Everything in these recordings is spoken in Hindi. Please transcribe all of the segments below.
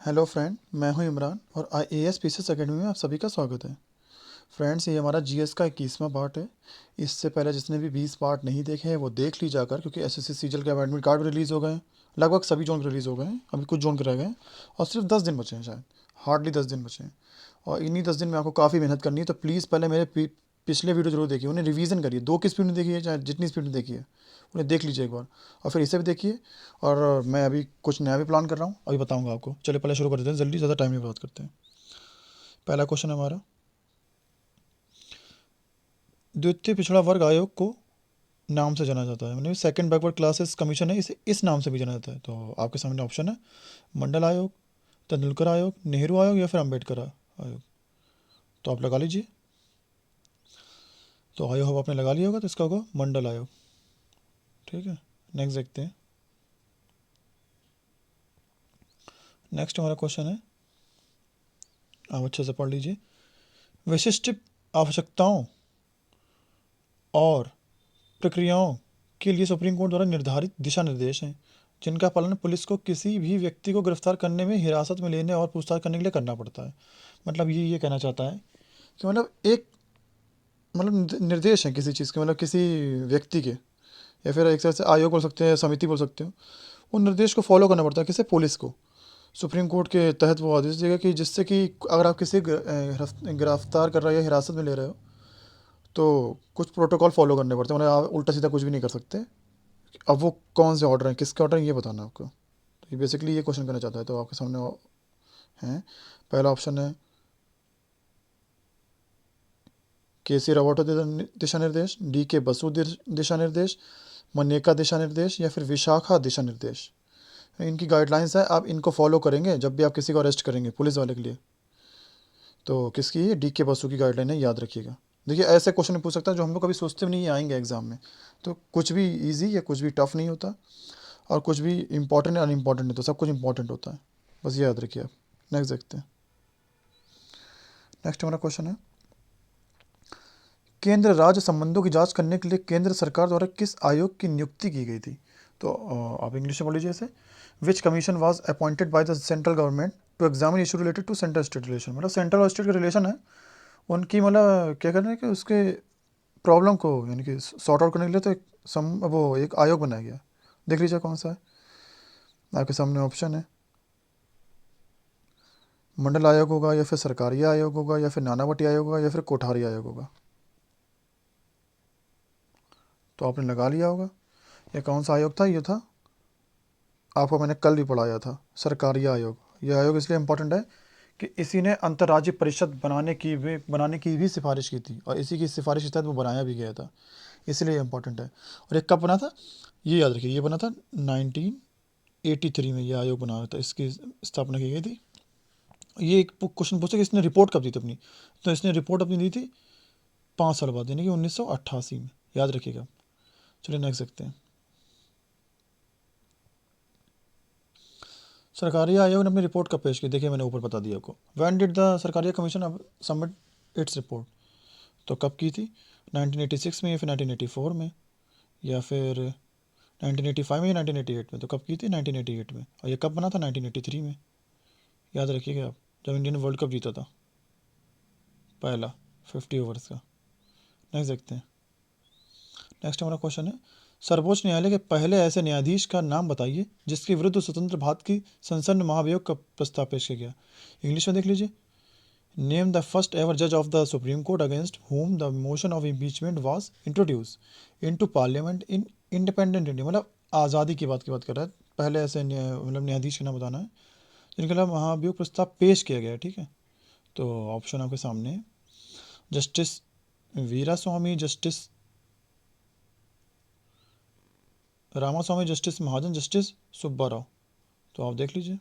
हेलो फ्रेंड, मैं हूं इमरान और आईएएस पीसीएस एकेडमी में आप सभी का स्वागत है। फ्रेंड्स, ये हमारा जीएस का 21वां पार्ट है। इससे पहले जिसने भी 20 पार्ट नहीं देखे हैं वो देख ली जाकर, क्योंकि एसएससी सीजीएल के अब एडमिट कार्ड भी रिलीज़ हो गए हैं। लगभग सभी जोन के रिलीज़ हो गए हैं, अभी कुछ जोन के रह गए हैं और सिर्फ 10 दिन बचे हैं, शायद हार्डली 10 दिन बचे हैं। और इन्हीं 10 दिन में आपको काफ़ी मेहनत करनी है, तो प्लीज़ पहले मेरे पिछले वीडियो जरूर देखिए, उन्हें रिवीजन करिए। 2 की स्पीड में देखिए, चाहे जितनी स्पीड में देखिए, उन्हें देख लीजिए एक बार और फिर इसे भी देखिए। और मैं अभी कुछ नया भी प्लान कर रहा हूँ, अभी बताऊंगा आपको। चलिए पहले शुरू कर देते हैं, जल्दी, ज़्यादा टाइम नहीं बर्बाद करते हैं। पहला क्वेश्चन है हमारा, द्वितीय पिछड़ा वर्ग आयोग को नाम से जाना जाता है, मतलब सेकंड बैकवर्ड क्लासेस कमीशन है, इसे इस नाम से भी जाना जाता है। तो आपके सामने ऑप्शन है मंडल आयोग, तेंदुलकर आयोग, नेहरू आयोग या फिर अम्बेडकर आयोग। तो आप लगा लीजिए। तो आयोग आपने लगा लिया होगा, तो इसका होगा मंडल आयोग। ठीक है, नेक्स्ट देखते हैं। नेक्स्ट हमारा क्वेश्चन है, आप अच्छे से पढ़ लीजिए। विशिष्ट आवश्यकताओं और प्रक्रियाओं के लिए सुप्रीम कोर्ट द्वारा निर्धारित दिशा निर्देश हैं, जिनका पालन पुलिस को किसी भी व्यक्ति को गिरफ्तार करने में, हिरासत में लेने और पूछताछ करने के लिए करना पड़ता है। मतलब ये कहना चाहता है कि मतलब एक, मतलब निर्देश है किसी चीज़ के, मतलब किसी व्यक्ति के, या फिर एक तरह से आयोग बोल सकते हैं, समिति बोल सकते हो। उन निर्देश को फॉलो करना पड़ता है किसे, पुलिस को। सुप्रीम कोर्ट के तहत वो आदेश देगा कि जिससे कि अगर आप किसी गिरफ्तार कर रहे हो या हिरासत में ले रहे हो, तो कुछ प्रोटोकॉल फॉलो करने पड़ते हैं, मतलब आप उल्टा सीधा कुछ भी नहीं कर सकते। अब वो कौन से ऑर्डर हैं, किसके ऑर्डर हैं, ये बताना है आपको। तो ये बेसिकली ये क्वेश्चन करना चाहता है। तो आपके सामने हैं, पहला ऑप्शन है के सी रवाटो दिशा निर्देश, डी के बसु दिशा निर्देश, मनेका दिशा निर्देश या फिर विशाखा दिशा निर्देश। इनकी गाइडलाइंस है, आप इनको फॉलो करेंगे जब भी आप किसी को अरेस्ट करेंगे पुलिस वाले के लिए। तो किसकी है, डी के बसु की गाइडलाइन है, याद रखिएगा। देखिए, ऐसे क्वेश्चन पूछ सकता है जो हम लोग कभी सोचते भी नहीं आएंगे एग्जाम में। तो कुछ भी इजी या कुछ भी टफ नहीं होता, और कुछ भी इंपॉर्टेंट या अनइम्पॉर्टेंट नहीं, तो सब कुछ इंपॉर्टेंट होता है, बस ये याद रखिए आप। नेक्स्ट देखते हैं। नेक्स्ट हमारा क्वेश्चन है, केंद्र राज्य संबंधों की जांच करने के लिए केंद्र सरकार द्वारा किस आयोग की नियुक्ति की गई थी। तो आप इंग्लिश में बोल लीजिए इसे। Which commission was appointed by the central government to examine issue related to central state relation. मतलब सेंट्रल और स्टेट के रिलेशन है, उनकी मतलब क्या करना है कि उसके प्रॉब्लम को यानी कि सॉर्ट आउट करने के लिए, तो वो एक आयोग बनाया गया। देख लीजिए कौन सा है। आपके सामने ऑप्शन है, मंडल आयोग होगा या फिर सरकारी आयोग होगा या फिर नानावटी आयोग होगा या फिर कोठारी आयोग होगा। तो आपने लगा लिया होगा। ये कौन सा आयोग था, ये था, आपको मैंने कल भी पढ़ाया था, सरकारी आयोग। यह आयोग इसलिए इम्पोर्टेंट है कि इसी ने अंतर्राज्यीय परिषद बनाने की भी सिफारिश की थी, और इसी की सिफारिश के तहत वो बनाया भी गया था, इसलिए इम्पोर्टेंट है। और ये कब बना था, ये याद रखिए, ये बना था 1983 में, ये आयोग बना था, इसकी स्थापना की गई थी। ये एक क्वेश्चन पूछा कि इसने रिपोर्ट कब दी थी अपनी, तो इसने रिपोर्ट अपनी दी थी 5 साल बाद, यानी कि 1988 में, याद रखिएगा। चलिए नेक्स्ट देखते हैं। सरकारी आयोग ने अपनी रिपोर्ट कब पेश की, देखिए मैंने ऊपर बता दिया आपको। व्हेन डिड द सरकारी कमीशन सबमिट इट्स रिपोर्ट। तो कब की थी, 1986 में या फिर 1984 में या फिर 1985 में या 1988 में। तो कब की थी, 1988 में। और ये कब बना था, 1983 में, याद रखिएगा आप, जब इंडिया ने वर्ल्ड कप जीता था पहला 50 ओवर्स का। नेक्स्ट देखते हैं। नेक्स्ट हमारा क्वेश्चन है, सर्वोच्च न्यायालय के पहले ऐसे न्यायाधीश का नाम बताइए जिसके विरुद्ध स्वतंत्र भारत की संसद में महाभियोग का प्रस्ताव पेश किया गया। इंग्लिश में देख लीजिए। नेम द फर्स्ट एवर जज of the supreme court against whom the motion of impeachment was introduce into parliament in independent India. मतलब आज़ादी की बात कर रहा है। पहले ऐसे मतलब न्यायाधीश का नाम बताना है जिनके खिलाफ महाभियोग प्रस्ताव पेश किया गया है। ठीक है, तो ऑप्शन आपके सामने है, जस्टिस वीरा स्वामी, जस्टिस रामास्वामी, जस्टिस महाजन, जस्टिस सुब्बा राव। तो आप देख लीजिए।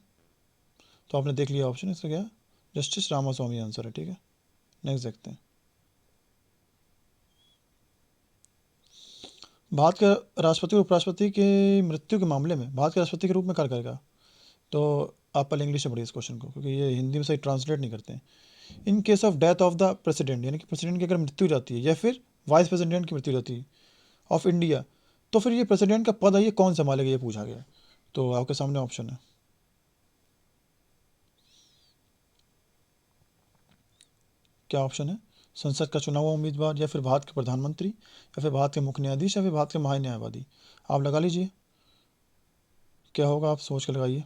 तो आपने देख लिया ऑप्शन, इसका क्या, जस्टिस रामास्वामी आंसर है। ठीक है, नेक्स्ट देखते हैं। भारत के राष्ट्रपति और उपराष्ट्रपति के मृत्यु के मामले में भारत के राष्ट्रपति के रूप में कार्य करेगा। तो आप पहले इंग्लिश में पढ़िए इस क्वेश्चन को, क्योंकि ये हिंदी में सही ट्रांसलेट नहीं करते हैं। इन case of death of the president, यानी कि प्रेसिडेंट की अगर मृत्यु जाती है या फिर वाइस प्रेसिडेंट की मृत्यु जाती है ऑफ इंडिया, तो फिर ये प्रेसिडेंट का पद है, ये कौन संभालेगा, ये पूछा गया है। तो आपके सामने ऑप्शन है, क्या ऑप्शन है? संसद का चुना हुआ उम्मीदवार, या फिर भारत के प्रधानमंत्री, या फिर भारत के मुख्य न्यायाधीश, या फिर भारत के महान्यायवादी। आप लगा लीजिए क्या होगा, आप सोच कर लगाइए।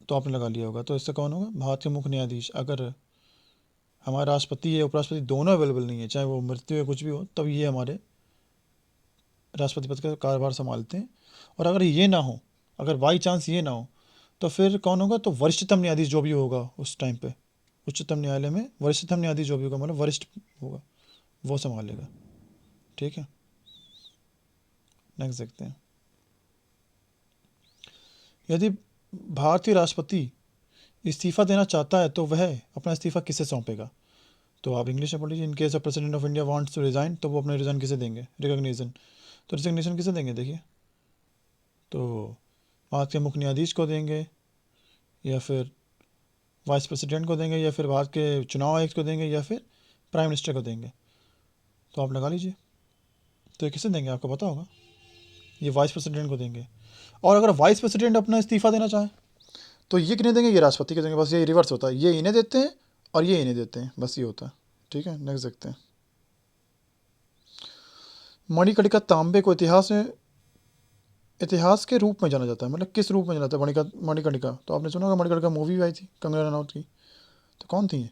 तो आपने लगा लिया होगा, तो इससे कौन होगा? भारत के मुख्य न्यायाधीश। अगर हमारे राष्ट्रपति या उपराष्ट्रपति दोनों अवेलेबल नहीं है, चाहे वो मृत्यु या कुछ भी हो, तब ये हमारे राष्ट्रपति पद का कार्यभार संभालते हैं। और अगर ये ना हो, अगर बाई चांस ये ना हो, तो फिर कौन होगा? तो वरिष्ठतम न्यायाधीश जो भी होगा उस टाइम पे, उच्चतम न्यायालय में वरिष्ठतम न्यायाधीश जो भी होगा, मतलब वरिष्ठ होगा, वो संभालेगा। ठीक है, नेक्स्ट देखते हैं। यदि भारतीय राष्ट्रपति इस्तीफा देना चाहता है तो वह अपना इस्तीफा किसे सौंपेगा? तो आप इंग्लिश में पढ़ लीजिए। In case of president of India wants to resign, तो वो अपने रिजाइन किसे देंगे? रिकॉग्निशन। तो रिकॉग्निशन किसे देंगे? देखिए, तो भारत के मुख्य न्यायाधीश को देंगे, या फिर वाइस प्रेसिडेंट को देंगे, या फिर भारत के चुनाव आयुक्त को देंगे, या फिर प्राइम मिनिस्टर को देंगे। तो आप लगा लीजिए, तो ये किसे देंगे? आपको पता होगा, ये वाइस प्रेसिडेंट को देंगे। और अगर वाइस प्रेसिडेंट अपना इस्तीफा देना चाहे तो ये किन्हें देंगे? ये राष्ट्रपति को देंगे। बस ये रिवर्स होता है, ये इन्हें देते हैं और ये इन्हें देते हैं, बस ये होता है। ठीक है, नेक्स्ट देखते हैं। मणिकर्णिका तांबे को इतिहास के रूप में जाना जाता है, मतलब किस रूप में जाना जाता है मणिकर्णिका? तो आपने सुना होगा, मणिकर्णिका मूवी भी आई थी कंगना रनौत की। तो कौन थी ये?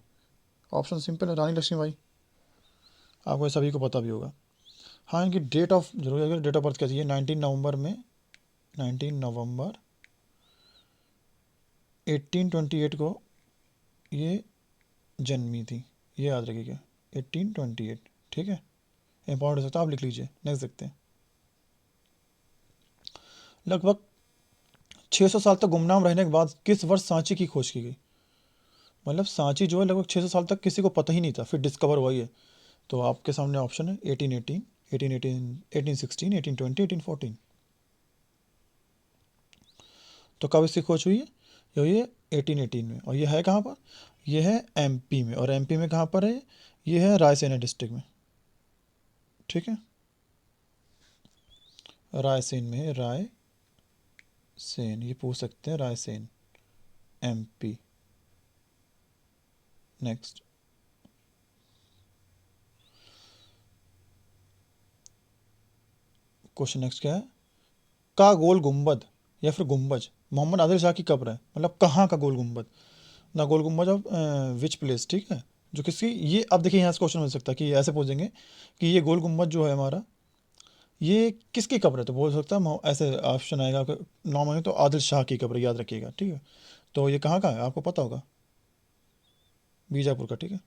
ऑप्शन सिंपल है, रानी लक्ष्मीबाई। आपको ये सभी को पता भी होगा। हाँ, इनकी डेट ऑफ जरूर, डेट ऑफ बर्थ क्या थी? 19 नवंबर 1828 को ये जन्मी थी, ये याद रखिएगा, 1828। ठीक है, इंपॉर्टेंट हो सकता है, आप लिख लीजिए। नेक्स्ट देखते हैं। लगभग 600 साल तक गुमनाम रहने के बाद किस वर्ष सांची की खोज की गई? मतलब सांची जो है लगभग 600 साल तक किसी को पता ही नहीं था, फिर डिस्कवर हुआ ये। तो आपके सामने ऑप्शन है 1818, 1818, 1816, 1820, 1814। तो कब इसकी खोज हुई है? ये हुई है 1818 में। और ये है कहाँ पर? ये है एमपी में। और एमपी में कहाँ पर है? ये है रायसेन डिस्ट्रिक्ट में। ठीक है, रायसेन में है, रायसेन, ये पूछ सकते हैं, Raisen, MP. Next question, next क्या है? का गोल गुंबद या फिर गुंबज मोहम्मद आदिल शाह की कब्र है, मतलब कहाँ का गोल गुंबद? ना गोल गुंबज ऑफ विच प्लेस। ठीक है, जो किसी, ये अब देखिए यहाँ से क्वेश्चन मिल सकता है कि ऐसे पूछेंगे कि ये गोल गुंबद जो है हमारा, ये किसकी कब्र है? तो बोल सकता है, ऐसे ऑप्शन आएगा नॉर्मली तो आदिल शाह की कब्र, याद रखिएगा। ठीक है, तो ये कहाँ का है आपको पता होगा, बीजापुर का। ठीक है,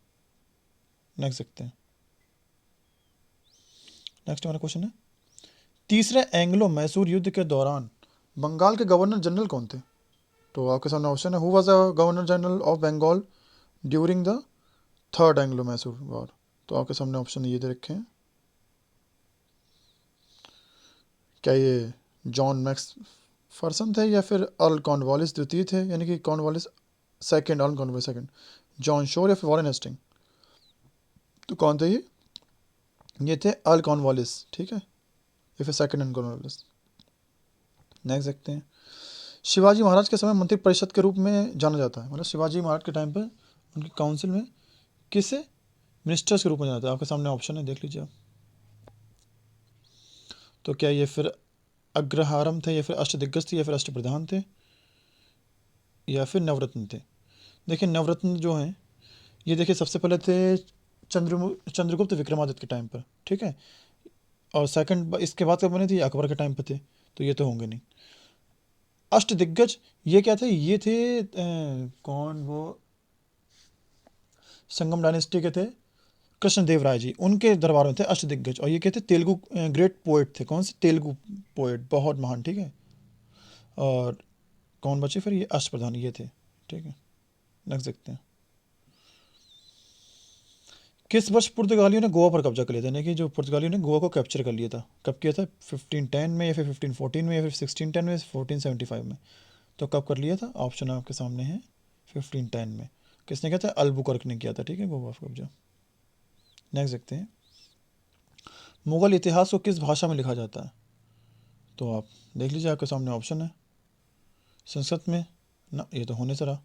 नेक्स्ट देखते हैं। नेक्स्ट हमारा क्वेश्चन है, तीसरे एंग्लो मैसूर युद्ध के दौरान बंगाल के गवर्नर जनरल कौन थे? तो आपके सामने ऑप्शन है, who was the governor general of Bengal during the third Anglo Mysore war? तो आपके सामने ऑप्शन ये दे रखे हैं। क्या ये जॉन मैक्स फर्सन थे, या फिर अर्ल कॉर्नवालिस द्वितीय थे, यानी कि Cornwallis second, earl Cornwallis second, John Shore, या फिर वॉरेन हेस्टिंग? तो कौन थे ये थे अर्ल कॉर्नवालिस। ठीक है, या फिर सेकंड अर्ल कॉर्नवालिस। नेक्स्ट देखते हैं। शिवाजी महाराज के समय मंत्री परिषद के रूप में जाना जाता है, मतलब शिवाजी महाराज के टाइम पर उनकी काउंसिल में किसे मिनिस्टर्स के रूप में जाना जाता है? आपके सामने ऑप्शन है, देख लीजिए आप। तो क्या ये फिर अग्रहारम थे, या फिर अष्टदिग्गज थे, या फिर अष्टप्रधान थे, या फिर नवरत्न थे? देखिए, नवरत्न जो हैं, ये देखिए सबसे पहले थे चंद्रगुप्त विक्रमादित्य के टाइम पर। ठीक है, और सेकंड इसके बाद कब बने थे? अकबर के टाइम पर थे, तो ये तो होंगे नहीं। अष्टदिग्गज ये क्या थे? ये थे कौन वो, संगम डायनेस्टी के थे, कृष्णदेव राय जी, उनके दरबार में थे अष्टदिग्गज। और ये क्या थे? तेलुगु ग्रेट पोएट थे। कौन से? तेलुगु पोएट, बहुत महान। ठीक है, और कौन बचे फिर? ये अष्टप्रधान, ये थे। ठीक है, नेक्स्ट देखते हैं। किस वर्ष पुर्तगालियों ने गोवा पर कब्जा कर लिया था, यानी कि जो पुर्तगालियों ने गोवा को कैप्चर कर लिया था, कब किया था? 1510 में, या फिर 1514 में, या फिर 1610 में, 1475 में? तो कब कर लिया था? ऑप्शन आपके सामने है 1510 में। किसने किया था? अल्बुकर्क ने किया था। ठीक है, गोवा पर कब्जा। नेक्स्ट देखते हैं। मुगल इतिहास को किस भाषा में लिखा जाता है? तो आप देख लीजिए, आपके सामने ऑप्शन है। संस्कृत में ना, ये तो होने से रहा।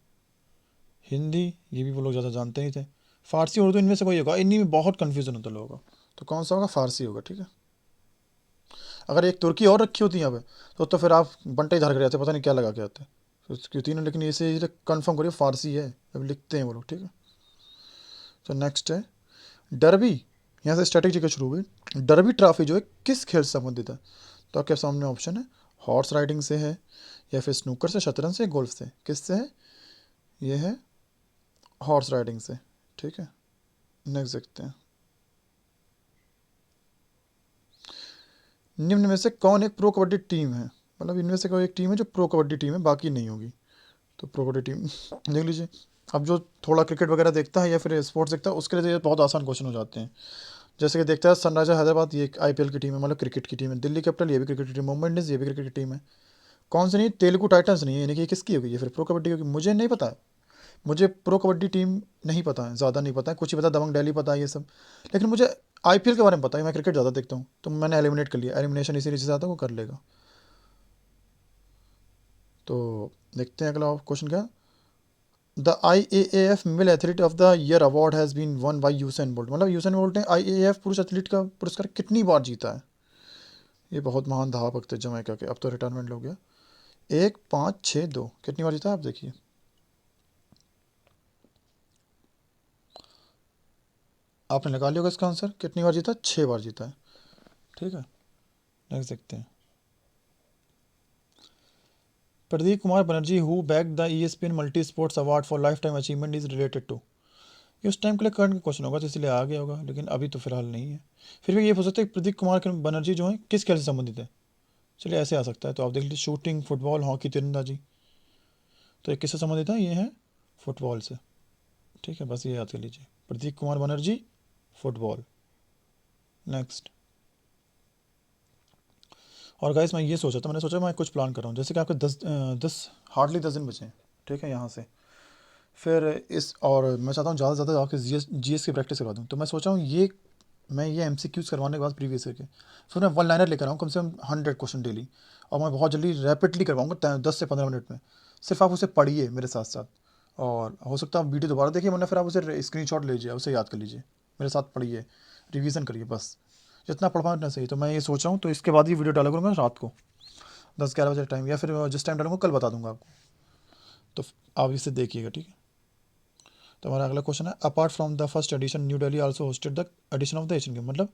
हिंदी, ये भी वो लोग ज़्यादा जानते ही थे। फारसी, उर्दू, इनमें से कोई होगा, इन्हीं में बहुत कन्फ्यूज़न होता है लोगों का। तो कौन सा होगा? फारसी होगा, ठीक है। अगर एक तुर्की और रखी होती यहाँ पे तो फिर आप बंटे झाड़ कर जाते, पता नहीं क्या लगा के आते। तो क्यों तीनों, लेकिन इसे कन्फर्म करिए फारसी है, अब लिखते हैं वो लोग, ठीक है। तो नेक्स्ट है डरबी। यहाँ से स्ट्रैटेजी का शुरू हुई। डरबी ट्रॉफी जो है किस खेल से संबंधित है? तो आपके सामने ऑप्शन है, हॉर्स राइडिंग से है, या फिर स्नूकर से, शतरंज से, गोल्फ से। किससे है? ये है हॉर्स राइडिंग से, ठीक है। नेक्स्ट देखते हैं, निम्न में से कौन एक प्रो कबड्डी टीम है? मतलब इनमें से कोई एक टीम है जो प्रो कबड्डी टीम है, बाकी नहीं होगी। तो प्रो कबड्डी टीम देख लीजिए। अब जो थोड़ा क्रिकेट वगैरह देखता है या फिर स्पोर्ट्स देखता है, उसके लिए तो ये बहुत आसान क्वेश्चन हो जाते हैं। जैसे कि देखता है सनराइजर हैदराबाद, ये एक आईपीएल की टीम है, मतलब क्रिकेट की टीम है। दिल्ली कैपिटल, ये भी क्रिकेट की टीम। मुंबई इंडियंस, ये भी क्रिकेट की टीम है। कौन सी नहीं? तेलुगु टाइटंस नहीं है, यानी कि ये किसकी होगी? ये फिर प्रो कबड्डी होगी। मुझे नहीं पता है, मुझे प्रो कबड्डी टीम नहीं पता है, ज़्यादा नहीं पता है, कुछ ही पता है, दबंग दिल्ली पता है ये सब। लेकिन मुझे आईपीएल के बारे में पता है, मैं क्रिकेट ज़्यादा देखता हूँ, तो मैंने एलिमिनेट कर लिया। एलिमिनेशन इसी रीज़न से आता है, वो कर लेगा। तो देखते हैं अगला क्वेश्चन क्या। The IAAF male athlete of the year award has been won by Usain Bolt. मतलब यूसेन बोल्ट ने IAAF पुरुष एथलीट का पुरस्कार कितनी बार जीता है? ये बहुत महान धावक थे जमैका के, अब तो रिटायरमेंट हो गया। 1, 5, 6, 2, कितनी बार जीता है आप देखिए। आपने लगा लिया होगा इसका आंसर, कितनी बार जीता है? 6 बार जीता है, ठीक है। नेक्स्ट देखते हैं, Pradeep Kumar Banerjee who bag the ESPN multi sports award for lifetime achievement is related to. ये उस टाइम के लिए करंट क्वेश्चन होगा, तो इसलिए आ गया होगा, लेकिन अभी तो फिलहाल नहीं है। फिर भी ये पूछ सकते हैं प्रदीप कुमार बनर्जी जो है किस खेल से संबंधित है। चलिए ऐसे आ सकता है, तो आप देख लीजिए, शूटिंग, फुटबॉल, हॉकी, तीरंदाजी। तो ये किससे संबंधित है? ये है फुटबॉल से, ठीक है। बस ये याद कर लीजिए, प्रदीप कुमार बनर्जी, फुटबॉल। नेक्स्ट। और गाइस मैं ये सोचा था, मैंने सोचा मैं कुछ प्लान कर रहा हूँ, जैसे कि आपके 10 हार्डली 10 दिन बचे हैं, ठीक है, यहाँ से। फिर इस, और मैं चाहता हूँ ज़्यादा से ज़्यादा आपके जीएस की प्रैक्टिस करवा दूँ। तो मैं सोचा हूँ मैं ये MCQs करवाने के बाद प्रीवियस ईयर के, फिर मैं वन लाइनर लेकर आऊँ, कम से कम 100 क्वेश्चन डेली। और मैं बहुत जल्दी रैपिडली करवाऊँगा, 10 से 15 मिनट में। सिर्फ आप उसे पढ़िए मेरे साथ साथ, और हो सकता है आप वीडियो दोबारा देखिए, वरना फिर आप उसे स्क्रीनशॉट लीजिए, उसे याद कर लीजिए, मेरे साथ पढ़िए, रिवीजन करिए, बस जितना पढ़ पाए उतना सही। तो मैं ये सोच रहा हूँ, तो इसके बाद ही वीडियो डाला करूँगा रात को 10-11 बजे टाइम, या फिर जिस टाइम डालूंगा कल बता दूंगा आपको। तो आप इसे देखिएगा, ठीक है। तो हमारा अगला क्वेश्चन है, apart from the first edition New Delhi also hosted the edition of the Asian game. मतलब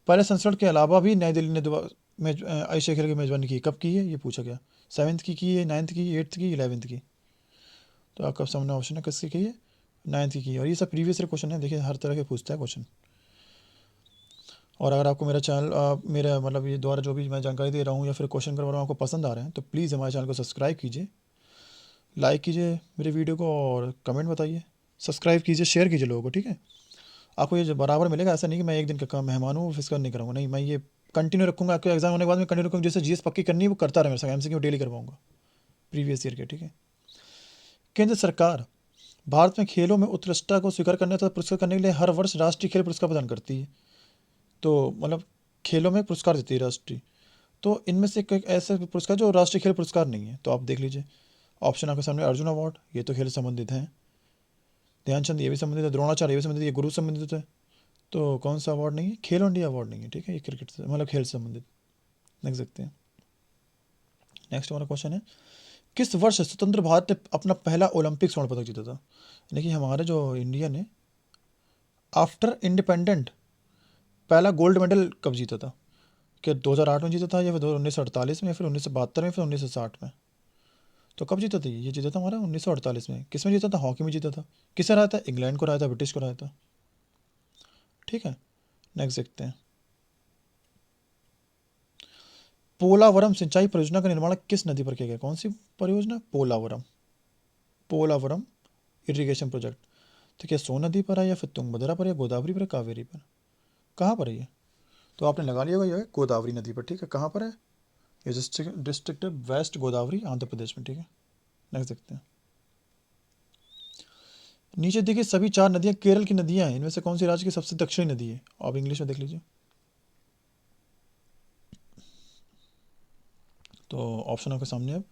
पहले संस्करण के अलावा भी नई दिल्ली ने एशिया खेल की मेजबानी की। कब की है ये पूछा गया? 7th की है, 9th की, 8th की, 11th की। तो आपका सामने ऑप्शन है, किसकी की है? 9th की। और ये सब प्रीवियस ईयर क्वेश्चन है, देखिए हर तरह के पूछता है क्वेश्चन। और अगर आपको मेरा चैनल मेरा मतलब ये द्वारा जो भी मैं जानकारी दे रहा हूँ या फिर क्वेश्चन करवा रहा हूँ आपको पसंद आ रहे हैं, तो प्लीज़ हमारे चैनल को सब्सक्राइब कीजिए, लाइक कीजिए मेरे वीडियो को, और कमेंट बताइए, सब्सक्राइब कीजिए, शेयर कीजिए लोगों को, ठीक है। आपको ये जो बराबर मिलेगा, ऐसा नहीं कि मैं एक दिन का काम मेहमान हूँ फिर नहीं करूँगा, नहीं, मैं ये कंटिन्यू रखूँगा। आपके एग्जाम होने के बाद मैं कंटिन्यू रखूँगा, जैसे जीएस पक्की करनी है वो करता रहे मेरे साथ, MCQ डेली करवाऊँगा प्रीवियस ईयर के, ठीक है। केंद्र सरकार भारत में खेलों में उत्कृष्टता को स्वीकार करने तथा पुरस्कार करने के लिए हर वर्ष राष्ट्रीय खेल पुरस्कार प्रदान करती है। तो मतलब खेलों में पुरस्कार देती है राष्ट्रीय। तो इनमें से कोई ऐसे पुरस्कार जो राष्ट्रीय खेल पुरस्कार नहीं है, तो आप देख लीजिए। ऑप्शन आपके सामने, अर्जुन अवार्ड, ये तो खेल से संबंधित है। ध्यानचंद, ये भी संबंधित है। द्रोणाचार्य, ये भी संबंधित है। ये गुरु संबंधित है। तो कौन सा अवार्ड नहीं है? खेलो इंडिया अवार्ड नहीं है, ठीक है, ये क्रिकेट से मतलब खेल से संबंधित। देख सकते हैं। नेक्स्ट हमारा क्वेश्चन है, किस वर्ष स्वतंत्र भारत ने अपना पहला ओलंपिक स्वर्ण पदक जीता था? यानी कि हमारे जो इंडिया ने आफ्टर इंडिपेंडेंट पहला गोल्ड मेडल कब जीता था? क्या 2008 में जीता था, या फिर 1948 में, या फिर 1972 में, फिर 1960 में? तो कब जीता था? ये जीता था हमारा 1948 में। किस में जीता था? हॉकी में जीता था। किसे हराया था? इंग्लैंड को हराया था, ब्रिटिश को हराया था, ठीक है। नेक्स्ट देखते हैं, पोलावरम सिंचाई परियोजना का निर्माण किस नदी पर किया गया? कौन सी परियोजना? Polavaram, Polavaram irrigation project. तो क्या सोन नदी पर है, या फिर तुंगभद्रा पर, या गोदावरी पर, कावेरी पर? कहाँ पर है ये? तो आपने लगा लिया होगा, ये है गोदावरी नदी पर, ठीक है। कहाँ पर है? ये डिस्ट्रिक्ट वेस्ट गोदावरी, आंध्र प्रदेश में, ठीक है। नेक्स्ट देखते हैं, नीचे देखिए सभी 4 नदियाँ केरल की नदियाँ हैं, इनमें से कौन सी राज्य की सबसे दक्षिणी नदी है? आप इंग्लिश में देख लीजिए। तो ऑप्शन आपके सामने, अब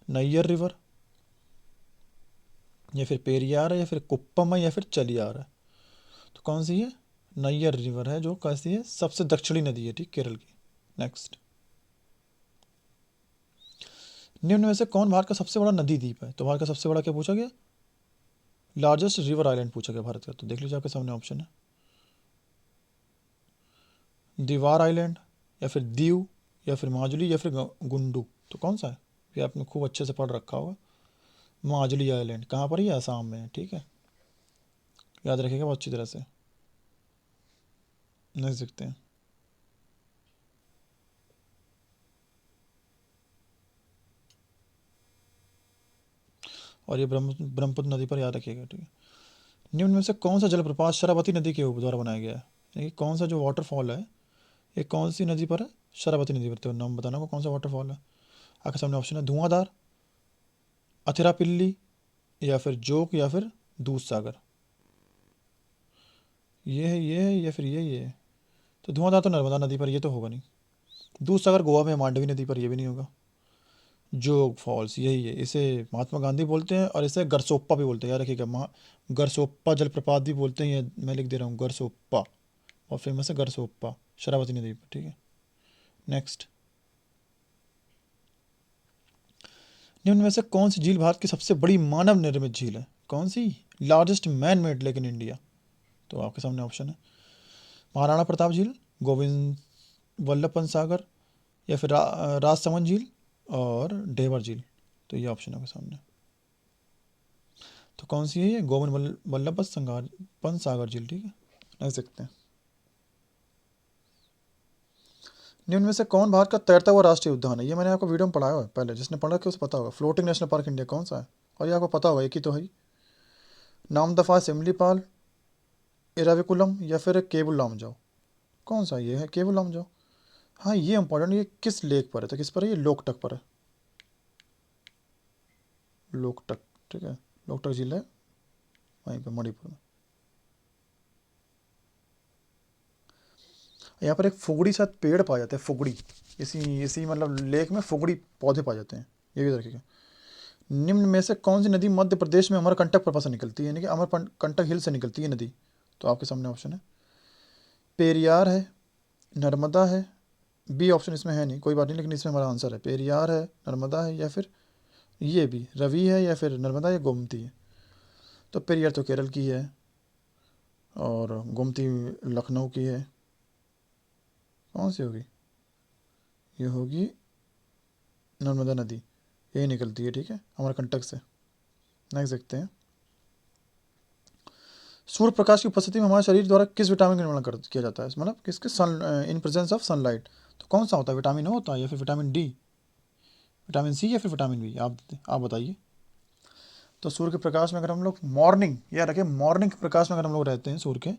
नैयर रिवर, या फिर पेरियार है, या फिर कुप्पम है, या फिर चलियार है। तो कौन सी है? नैयर रिवर है, जो कैसी है? सबसे दक्षिणी नदी है, ठीक, केरल की। नेक्स्ट, निम्न में से कौन भारत का सबसे बड़ा नदी द्वीप है? तो भारत का सबसे बड़ा क्या पूछा गया? लार्जेस्ट रिवर आइलैंड पूछा गया भारत का। तो देख लीजिए आपके सामने ऑप्शन है, दीवार आइलैंड, या फिर दीव, या फिर माजुली, या फिर गुंडू। तो कौन सा है? ये आपने खूब अच्छे से पढ़ रखा होगा। माजुली आइलैंड कहाँ पर है? असम में है, ठीक है, याद रखिएगा बहुत अच्छी तरह से। नेक्स्ट देखते हैं, और ये ब्रह्मपुत्र नदी पर याद रखिएगा, ठीक है। निम्न में से कौन सा जलप्रपात शरावती नदी के द्वारा बनाया गया है? यानी कि कौन सा जो वाटरफॉल है, ये कौन सी नदी पर है? शरावती नदी पर। तो नाम बताना होगा कौन सा वाटरफॉल है। आपके सामने ऑप्शन है, धुआंधार, अथिरापिल्ली, या फिर जोक, या फिर दूध सागर। ये है, या फिर ये है। तो धुआंधार तो नर्मदा नदी पर, ये तो होगा नहीं। दूध सागर गोवा में, मांडवी नदी पर, ये भी नहीं होगा। जोग फॉल्स यही है, इसे महात्मा गांधी बोलते हैं, और इसे गरसोप्पा भी बोलते हैं, याद रखिएगा। गरसोप्पा जलप्रपात भी बोलते हैं, ये मैं लिख दे रहा हूँ, गरसोप्पा। और फेमस है गरसोप्पा, शरावती नदी पर, ठीक है। नेक्स्ट, निम्न में से कौन सी झील भारत की सबसे बड़ी मानव निर्मित झील है? कौन सी? Largest man made lake in India. तो आपके सामने ऑप्शन है, महाराणा प्रताप झील, गोविंद वल्लभ पंत सागर, या फिर राजसमंद झील, और ढेबर झील। तो ये ऑप्शन है आपके सामने। तो कौन सी है ये? गोविंद वल्लभ पंत सागर झील, ठीक है। नेक्स्ट देखते हैं, निम्न में से कौन भारत का तैरता हुआ राष्ट्रीय उद्यान है? ये मैंने आपको वीडियो में पढ़ाया हुआ है पहले, जिसने पढ़ा कि उसे पता होगा। फ्लोटिंग नेशनल पार्क इंडिया कौन सा है? और ये आपको पता होगा, एक ही तो है, नामदफा, सिमलीपाल, इराविकुलम, या फिर केबुल लामजाओ। कौन सा ये है? केबुल लामजाओ। हाँ, ये इंपॉर्टेंट, ये किस लेक पर है? तो किस पर है? ये लोकटक पर है, लोकटक, ठीक है। लोकटक झील है वहीं पर, मणिपुर में। यहाँ पर एक फुगड़ी शायद पेड़ पाए जाते हैं, फुगड़ी, इसी इसी मतलब लेक में फुगड़ी पौधे पाए जाते हैं, ये भी रखिएगा। निम्न में से कौन सी नदी मध्य प्रदेश में अमरकंटक पर्वत से निकलती है? यानी कि अमरकंटक हिल से निकलती है नदी। तो आपके सामने ऑप्शन है, पेरियार है, नर्मदा है, बी ऑप्शन इसमें है नहीं, कोई बात नहीं, लेकिन इसमें हमारा आंसर है, पेरियार है, नर्मदा है, या फिर ये भी रवि है, या फिर नर्मदा, या गोमती है। तो पेरियार तो केरल की है, और गोमती लखनऊ की है। कौन सी होगी? ये होगी नर्मदा नदी, यही निकलती है, ठीक है, अमरकंटक से। नेक्स्ट देखते हैं, सूर्य प्रकाश की उपस्थिति में हमारे शरीर द्वारा किस विटामिन का निर्माण किया जाता है? मतलब किसके? सन, इन प्रेजेंस ऑफ सनलाइट। तो कौन सा होता है? विटामिन ओ होता है, या फिर विटामिन डी, विटामिन सी, या फिर विटामिन बी? आप बताइए। तो सूर्य के प्रकाश में अगर हम लोग मॉर्निंग, या रखें मॉर्निंग के प्रकाश में अगर हम लोग रहते हैं सूर्य के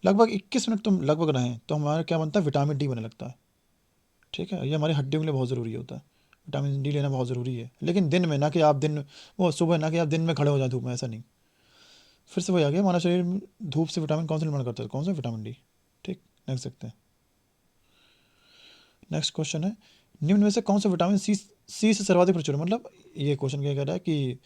लगभग 21 मिनट तो लगभग रहें, तो हमारा क्या बनता है? विटामिन डी बनने लगता है, ठीक है। ये हमारी हड्डियों के लिए बहुत ज़रूरी होता है, विटामिन डी लेना बहुत ज़रूरी है। लेकिन दिन में, ना कि आप दिन, वो सुबह, ना कि आप दिन में खड़े हो जाए धूप में, ऐसा नहीं। फिर से वही आ गया, हमारा शरीर धूप से विटामिन कौन सा निर्माण करता है? कौन सा? विटामिन डी, ठीक। नेक्स्ट देखते हैं, नेक्स्ट क्वेश्चन है, निम्न में से कौन सा विटामिन सी से सर्वाधिक प्रचुर है? मतलब ये क्वेश्चन क्या कह रहा है कि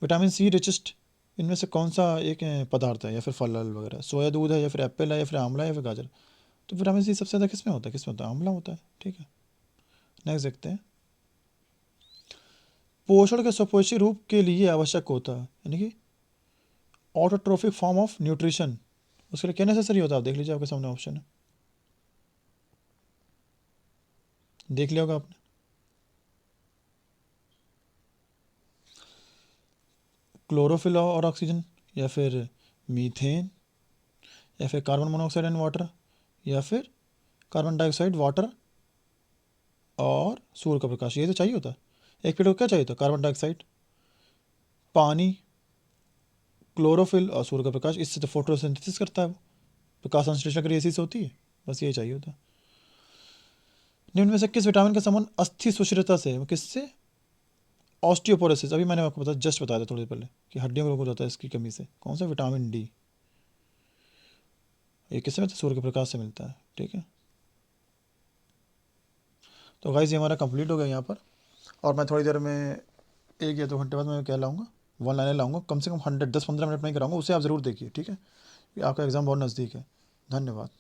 विटामिन सी रिचेस्ट इनमें से कौन सा एक पदार्थ है, या फिर फल वगैरह? सोया दूध है, या फिर एप्पल है, या फिर आंवला है, या फिर गाजर? तो विटामिन सी सबसे ज़्यादा किस में होता है? किस में होता है? आंवला होता है, ठीक है। नेक्स्ट देखते हैं, पोषण के सुपोषी रूप के लिए आवश्यक होता है, यानी कि ऑटोट्रोफिक फॉर्म ऑफ न्यूट्रिशन, उसके लिए क्या नेसेसरी होता है? आप देख लीजिए, आपके सामने ऑप्शन है, देख लिया होगा आपने। क्लोरोफिल और ऑक्सीजन, या फिर मीथेन, या फिर कार्बन मोनोऑक्साइड एंड वाटर, या फिर कार्बन डाइऑक्साइड, वाटर, और सूर्य का प्रकाश। ये तो चाहिए होता है। एक पेड़ को क्या चाहिए होता है? कार्बन डाइऑक्साइड, पानी, क्लोरोफिल, और सूर्य का प्रकाश। इससे तो फोटोसिंथेसिस करता है वो, प्रकाश संश्लेषण क्रिया इसी से होती है, बस ये चाहिए होता है। निम्न में से किस विटामिन का संबंध अस्थि सुषिरता से? किससे? ऑस्टियोपोरोसिस, अभी मैंने आपको जस्ट बताया था थोड़ी देर पहले कि हड्डियों को रोग हो जाता है इसकी कमी से। कौन सा? Vitamin D. ये किससे मिलता है? सूर्य के प्रकाश से मिलता है, ठीक है। तो गाइस ये हमारा कंप्लीट हो गया यहाँ पर, और मैं थोड़ी देर में 1 या 2 घंटे बाद मैं क्या लाऊंगा, वन लाइनर लाऊंगा, कम से कम 100 10-15 मिनट में ही कराऊंगा, उसे आप ज़रूर देखिए, ठीक है। आपका एग्ज़ाम बहुत नज़दीक है। धन्यवाद।